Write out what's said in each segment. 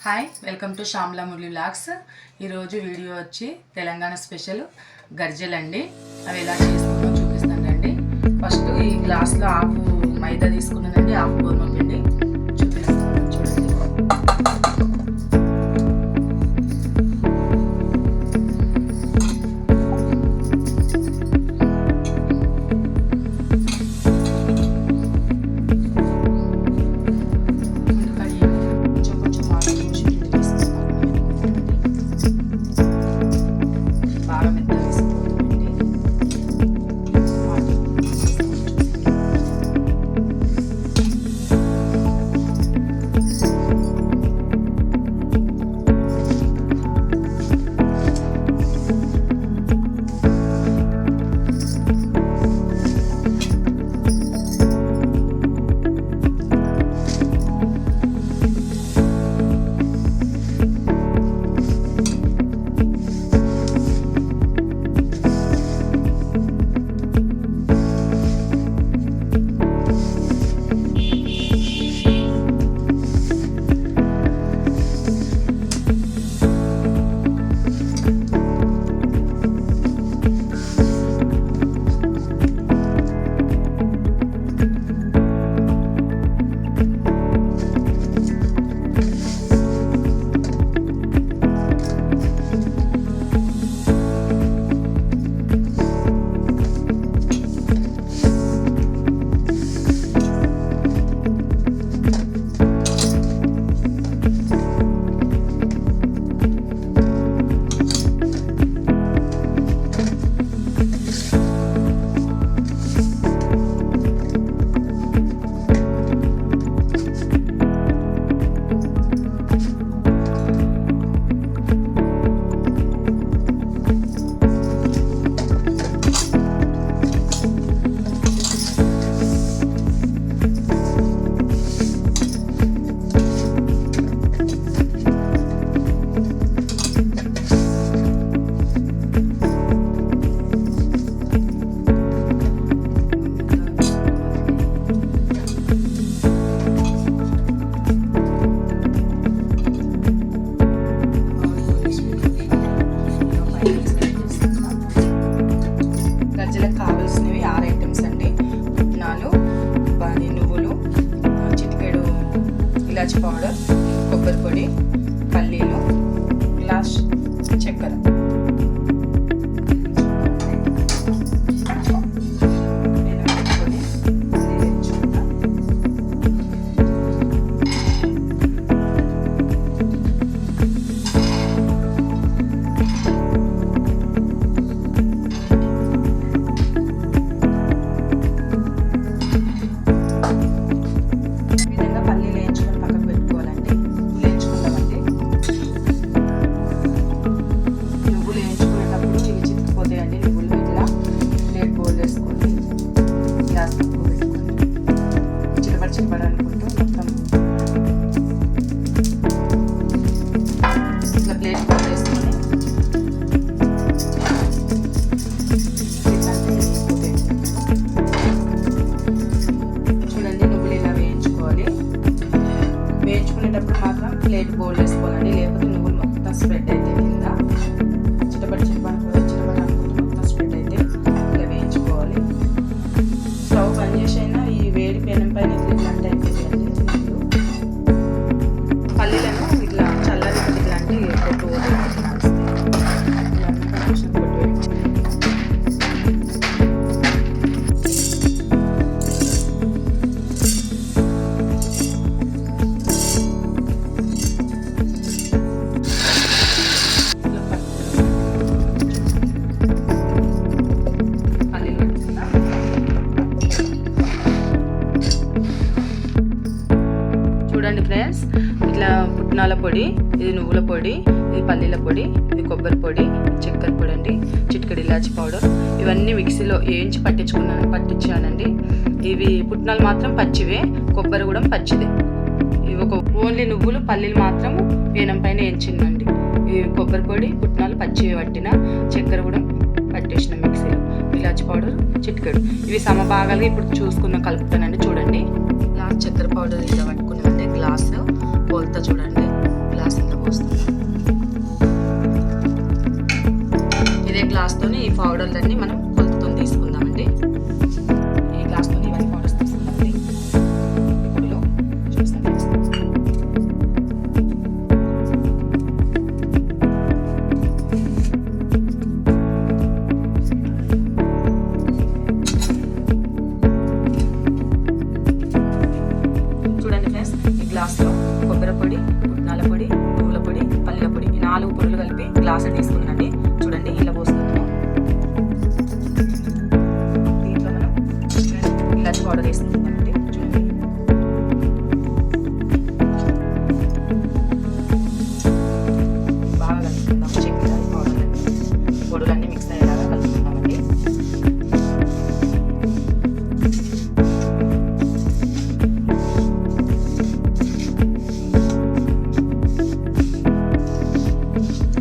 Hi welcome to Shyamla Murali vlogs. ఈరోజు video వచ్చి Telangana special గర్జెలండి. అవి ఎలా చేసుకున్నామో చూపిస్తానండి. ఫస్ట్ ఈ గ్లాస్లో హాఫ్ మైదా తీసుకున్నానండి, హాఫ్ గోధుమ పిండి చూపిస్తాను చూడండి. గర్జలకు కావాల్సినవి 6 ఐటమ్స్ అండి. పుట్నాలు, నువ్వులు, చిటికెడు ఇలాచి పౌడర్, కొబ్బరి పొడి, పల్లీలు, గ్లాస్ చక్కెర. వేయించుకునేటప్పుడు మాత్రం ప్లేట్ బౌల్ వేసుకోవాలండి, లేకపోతే నువ్వులు మొత్తం స్ప్రెడ్ అయితే కింద చిటపట అనుకుంటూ మొత్తం స్ప్రెడ్ అయితే ఇలా వేయించుకోవాలి. స్టవ్ బంద్ చేసి అయినా ఈ వేడి పెనం పైన ఇట్లాంటి అయిపోయిందండి. పల్లీలను ఇట్లా చల్లని ఇట్లాంటి పొట్టు చూడండి ఫ్రెండ్స్, ఇట్లా పుట్నాల పొడి, ఇది నువ్వుల పొడి, ఇది పల్లీల పొడి, ఇది కొబ్బరి పొడి, చక్కెర పొడి అండి, చిటికెడు ఇలాచి పౌడర్, ఇవన్నీ మిక్సీలో వేయించి పట్టించానండి. ఇవి పుట్నాలు మాత్రం పచ్చివే, కొబ్బరి కూడా పచ్చిదే. ఇవి ఓన్లీ నువ్వులు పల్లీలు మాత్రం పేనం పైన వేయించిందండి. ఇవి కొబ్బరి పొడి, పుట్నాలు పచ్చివి పట్టిన, చక్కెర కూడా పట్టేసిన మిక్సీలో, ఇలాచి పౌడర్ చిటికెడు. ఇవి సమభాగాలుగా ఇప్పుడు చూసుకున్న కలుపుతానండి. చూడండి, గ్లాస్ చక్కెర పౌడర్ ఇలా పట్టుకున్నామండి, గ్లాస్ కొలత చూడండి, గ్లాస్ గ్లాస్తో ఈ పౌడర్లన్నీ మనం కొలతతో తీసుకుందామండి. ఈ గ్లాస్తో ఇవన్నీ పౌడర్స్ తీసుకుందామండి. ఇప్పుడు చూస్తాను. చూడండి ఫ్రెండ్స్, ఈ గ్లాస్లో కొబ్బరి పొడి, పుట్నాల పొడి, నువ్వుల పొడి, పల్లీల పొడి, ఈ 4 పొడులు కలిపి గ్లాస్ తీసుకున్నానండి. చూడండి, ఇలా పోస్తున్నాను. దీంట్లో మనం ఇలాచి పౌడర్ వేసుకుంటామండి. చూడండి, బాగా కలుపుకుందాం. చక్కెర పౌడర్లన్నీ, పొడులన్నీ మిక్స్ అయ్యేలాగా కలుపుకుందామండి.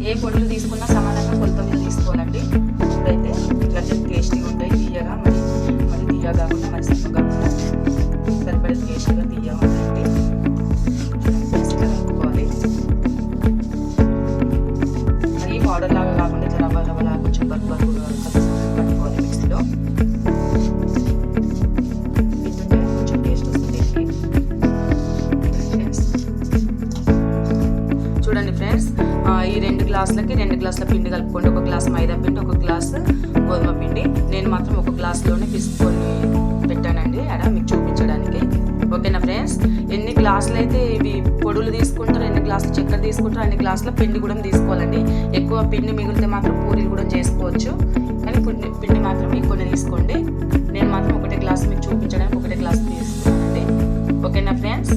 ఏ పొడులు తీసుకున్నా సమానంగా కొలత మీద తీసుకోవాలండి. ఇప్పుడైతే గజ్జలు టేస్టీగా ఉంటాయి, తీయగా, మరి తీయగా కాకుండా మరి సప్పగా కాకుండా సరిపడే టేస్టీగా తీయగా ఉంటాయండి. కలుపుకోవాలి. మరి ఈ పౌడర్ లాగా కాకుండా ఇట్లా రవ్వ రవ్వలాగా కొంచెం బరువు పట్టుకోవాలి మిక్సీలో. కొంచెం టేస్ట్ వస్తుంది. చూడండి ఫ్రెండ్స్, ఈ 2 గ్లాసులకి 2 గ్లాసుల పిండి కలుపుకోండి. 1 గ్లాస్ మైదా పిండి, 1 గ్లాసు గోధుమ పిండి. నేను మాత్రం 1 గ్లాసులోనే తీసుకొని పెట్టానండి అక్కడ మీకు చూపించడానికి. ఓకేనా ఫ్రెండ్స్, ఎన్ని గ్లాసులు అయితే ఇవి పొడులు తీసుకుంటారో, ఎన్ని గ్లాసులు చక్కెర తీసుకుంటారో అన్ని గ్లాసుల పిండి కూడా తీసుకోవాలండి. ఎక్కువ పిండి మిగిలితే మాత్రం పూరీలు కూడా చేసుకోవచ్చు, కానీ పిండి మాత్రం ఎక్కువనే తీసుకోండి. నేను మాత్రం 1 గ్లాసు మీకు చూపించడానికి 1 గ్లాసు తీసుకున్నానండి. ఓకేనా ఫ్రెండ్స్,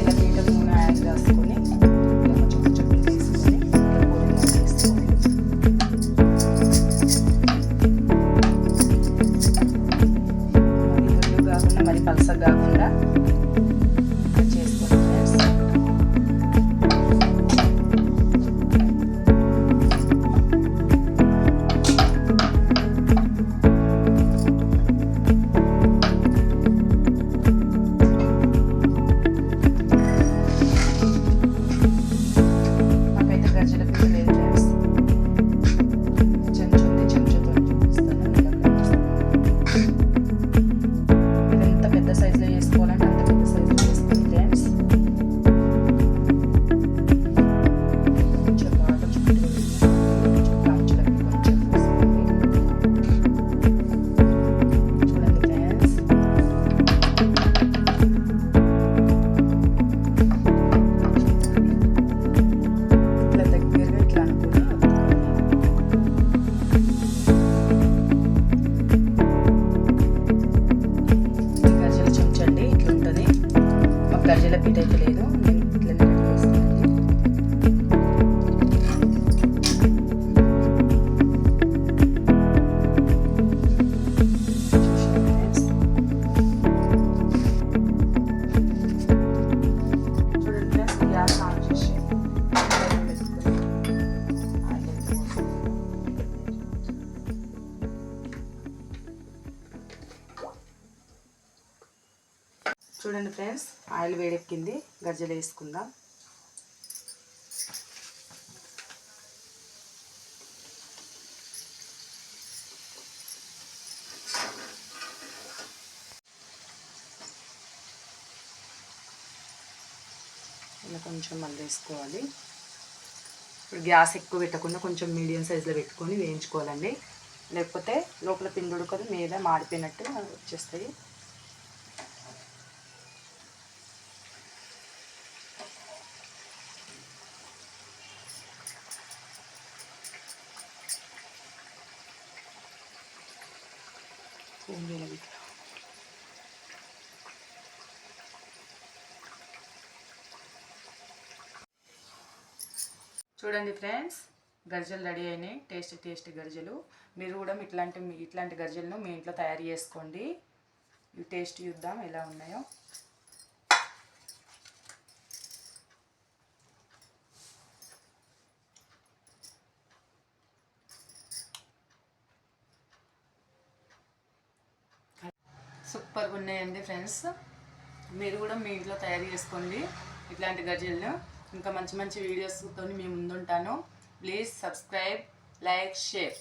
ఇలా లీటర్ నూనె యాడ్ చేసుకొని మరి పలసగా కాకుండా చేసుకోండి ఫ్రెండ్స్. నాకైతే గజ్జల పిండి లేదు ఫ్రెండ్స్. చెంచాతో చూపిస్తాను. ఎంత పెద్ద సైజులో చేసుకోవాలంటే అంత పెద్ద సైజులో చేసుకోండి ఫ్రెండ్స్. కొంచెం బాగా చుట్టూ కాల్చడానికి కొంచెం వేసుకోండి. చూడండి ఫ్రెండ్స్, ఇట్లా దగ్గరగా ఇట్లా అనుకుని గజ్జల చెంచండి. ఇట్లా ఉంటుంది. మాకు గజ్జల పీట అయితే లేదు, నేను ఇట్లా రెడీ చేస్తానండి. చూడండి ఫ్రెండ్స్, గ్యాస్ ఆన్ చేసి చూడండి ఫ్రెండ్స్, ఆయిల్ వేడెక్కింది. గజ్జలు వేసుకుందాం. ఇలా కొంచెం మళ్ళీ వేసుకోవాలి. ఇప్పుడు గ్యాస్ ఎక్కువ పెట్టకుండా కొంచెం మీడియం సైజులో పెట్టుకొని వేయించుకోవాలండి. లేకపోతే లోపల పిండి ఉడకదు, మీద మాడిపోయినట్టు వచ్చేస్తాయి. చూడండి ఫ్రెండ్స్, గరిజలు రెడీ అయినాయి. టేస్టీ గరిజలు. మీరు కూడా ఇట్లాంటి గరిజలను మీ ఇంట్లో తయారు చేసుకోండి. ఇవి టేస్ట్ చూద్దాం ఎలా ఉన్నాయో. సూపర్గా ఉన్నాయండి ఫ్రెండ్స్. మీరు కూడా మీ ఇంట్లో తయారు చేసుకోండి ఇట్లాంటి గరిజలను. ఇంకా మంచి మంచి వీడియోస్తో మీ ముందుంటాను. Please subscribe, like, share.